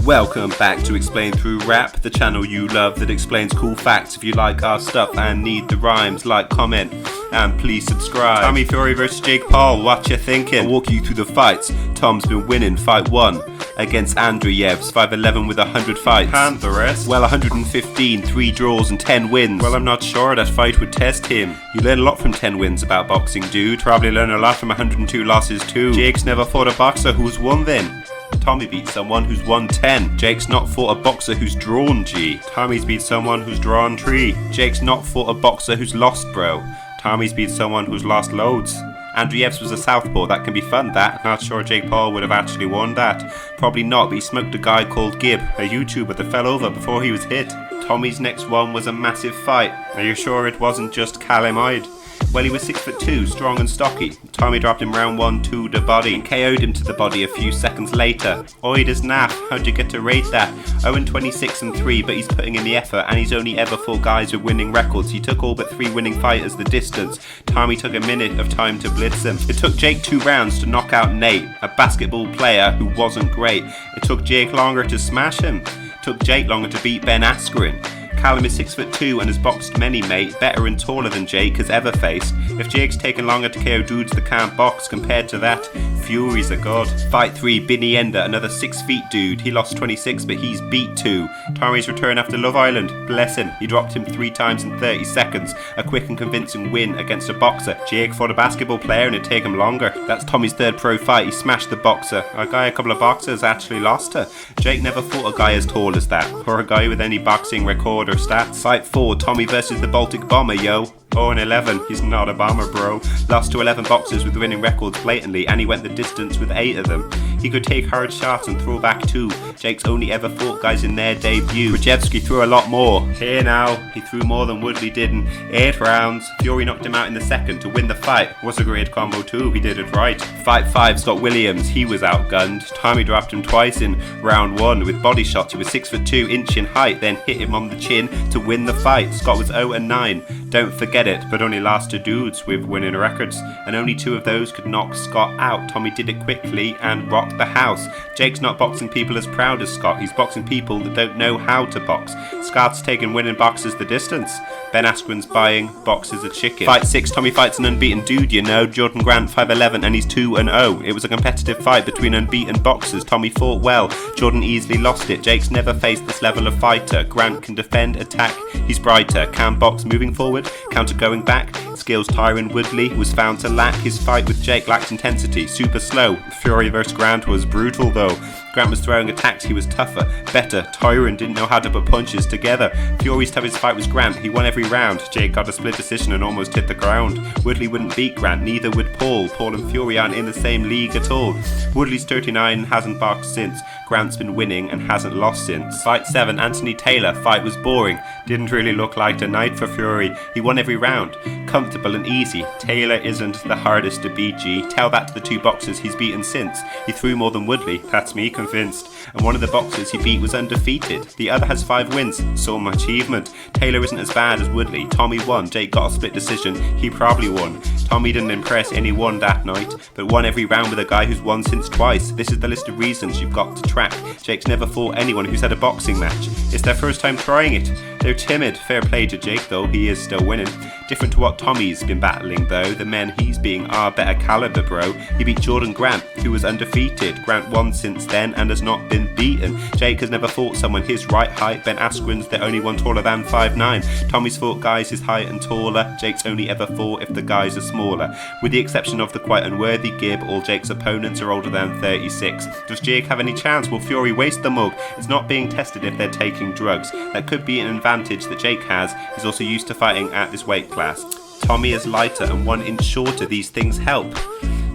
Welcome back to Explain Through Rap, the channel you love that explains cool facts. If you like our stuff and need the rhymes, like, comment, and please subscribe. Tommy Fury vs Jake Paul, what you thinking? I'll walk you through the fights. Tom's been winning fight 1 against Andreev's 5'11" with 100 fights. And the rest? Well, 115, 3 draws and 10 wins. Well, I'm not sure that fight would test him. You learn a lot from 10 wins about boxing, dude. Probably learn a lot from 102 losses too. Jake's never fought a boxer who's won then. Tommy beat someone who's won 10. Jake's not fought a boxer who's drawn G. Tommy's beat someone who's drawn 3. Jake's not fought a boxer who's lost, bro. Tommy's beat someone who's lost loads. Andreev's was a southpaw, that can be fun, that. Not sure Jake Paul would have actually won that. Probably not, but he smoked a guy called Gib, a YouTuber that fell over before he was hit. Tommy's next one was a massive fight. Are you sure it wasn't just Calamide? Well, he was 6'2", strong and stocky. Tommy dropped him round 1 to the body and KO'd him to the body a few seconds later. Oi, does naff, how'd you get to rate that? 0-26-3, but he's putting in the effort and he's only ever fought guys with winning records. He took all but 3 winning fighters the distance. Tommy took a minute of time to blitz him. It took Jake 2 rounds to knock out Nate, a basketball player who wasn't great. It took Jake longer to smash him. It took Jake longer to beat Ben Askren. Callum is 6'2" and has boxed many, mate, better and taller than Jake has ever faced. If Jake's taken longer to KO dudes that can't box, compared to that, Fury's a god. Fight 3, Binny Ender, another 6 feet dude. He lost 26, but he's beat 2. Tommy's return after Love Island, bless him. He dropped him 3 times in 30 seconds. A quick and convincing win against a boxer. Jake fought a basketball player and it'd take him longer. That's Tommy's 3rd pro fight. He smashed the boxer. A couple of boxers actually lost her. Jake never fought a guy as tall as that, or a guy with any boxing record or stats. Fight 4, Tommy versus the Baltic bomber, yo. 0-11, he's not a bomber, bro. Lost to 11 boxers with winning records blatantly, and he went the distance with 8 of them. He could take hard shots and throw back too. Jake's only ever fought guys in their debut. Rajevsky threw a lot more. Here now, he threw more than Woodley did in 8 rounds. Fury knocked him out in the 2nd to win the fight. Was a great combo too, he did it right. Fight 5, Scott Williams, he was outgunned. Tommy dropped him twice in round 1 with body shots. He was 6'2", inch in height, then hit him on the chin to win the fight. Scott was 0-9. Don't forget it, but only lost to dudes with winning records, and only 2 of those could knock Scott out. Tommy did it quickly and rocked the house. Jake's not boxing people as proud as Scott, he's boxing people that don't know how to box. Scott's taking winning boxers the distance. Ben Askren's buying boxes a chicken. Fight 6, Tommy fights an unbeaten dude, you know, Jordan Grant, 5'11", and he's 2-0. It was a competitive fight between unbeaten boxers. Tommy fought well, Jordan easily lost it. Jake's never faced this level of fighter. Grant can defend, attack, he's brighter, can box moving forward, counter going back. Skills Tyron Woodley was found to lack. His fight with Jake lacked intensity, super slow. Fury vs Grant was brutal though. Grant was throwing attacks, he was tougher, better. Tyron didn't know how to put punches together. Fury's toughest fight was Grant, he won every round. Jake got a split decision and almost hit the ground. Woodley wouldn't beat Grant, neither would Paul. Paul and Fury aren't in the same league at all. Woodley's 39 and hasn't boxed since. Grant's been winning and hasn't lost since. Fight 7, Anthony Taylor, fight was boring. Didn't really look like the night for Fury. He won every round, comfortable and easy. Taylor isn't the hardest to beat, G. Tell that to the 2 boxers he's beaten since. He threw more than Woodley, that's me convinced. And one of the boxers he beat was undefeated. The other has 5 wins, some achievement. Taylor isn't as bad as Woodley. Tommy won, Jake got a split decision, he probably won. Tommy didn't impress anyone that night, but won every round with a guy who's won since twice. This is the list of reasons you've got to track. Jake's never fought anyone who's had a boxing match. It's their first time trying it. They're timid. Fair play to Jake though, he is still winning. Different to what Tommy's been battling though. The men he's being are better caliber, bro. He beat Jordan Grant, who was undefeated. Grant won since then and has not been beaten. Jake has never fought someone his right height. Ben Askren's the only one taller than 5'9". Tommy's fought guys his height and taller. Jake's only ever fought if the guys are smaller. With the exception of the quite unworthy Gib, all Jake's opponents are older than 36. Does Jake have any chance? Will Fury waste the mug? It's not being tested if they're taking drugs. That could be an advantage that Jake has. He's also used to fighting at this weight class. Tommy is lighter and 1 inch shorter. These things help.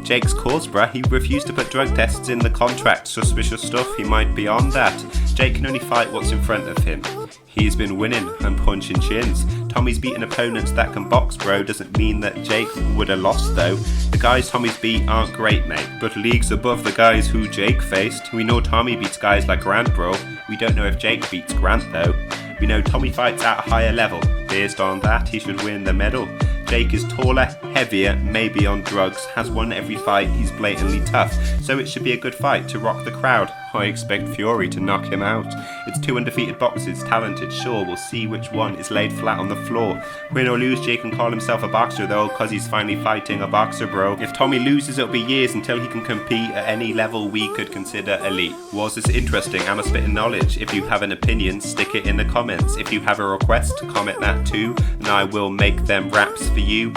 Jake's cause, bruh. He refused to put drug tests in the contract. Suspicious stuff, he might be on that. Jake can only fight what's in front of him. He's been winning and punching chins. Tommy's beaten opponents that can box, bro. Doesn't mean that Jake would have lost though. The guys Tommy's beat aren't great, mate, but leagues above the guys who Jake faced. We know Tommy beats guys like Grant, bro. We don't know if Jake beats Grant though. We know Tommy fights at a higher level. Based on that, he should win the medal. Jake is taller, heavier, maybe on drugs, has won every fight, he's blatantly tough, so it should be a good fight to rock the crowd. I expect Fury to knock him out. It's 2 undefeated boxers, talented, sure, we'll see which one is laid flat on the floor. Win or lose, Jake can call himself a boxer though, cause he's finally fighting a boxer, bro. If Tommy loses, it'll be years until he can compete at any level we could consider elite. Was this interesting? Am I spitting knowledge? If you have an opinion, stick it in the comments. If you have a request, comment that too, and I will make them raps for you.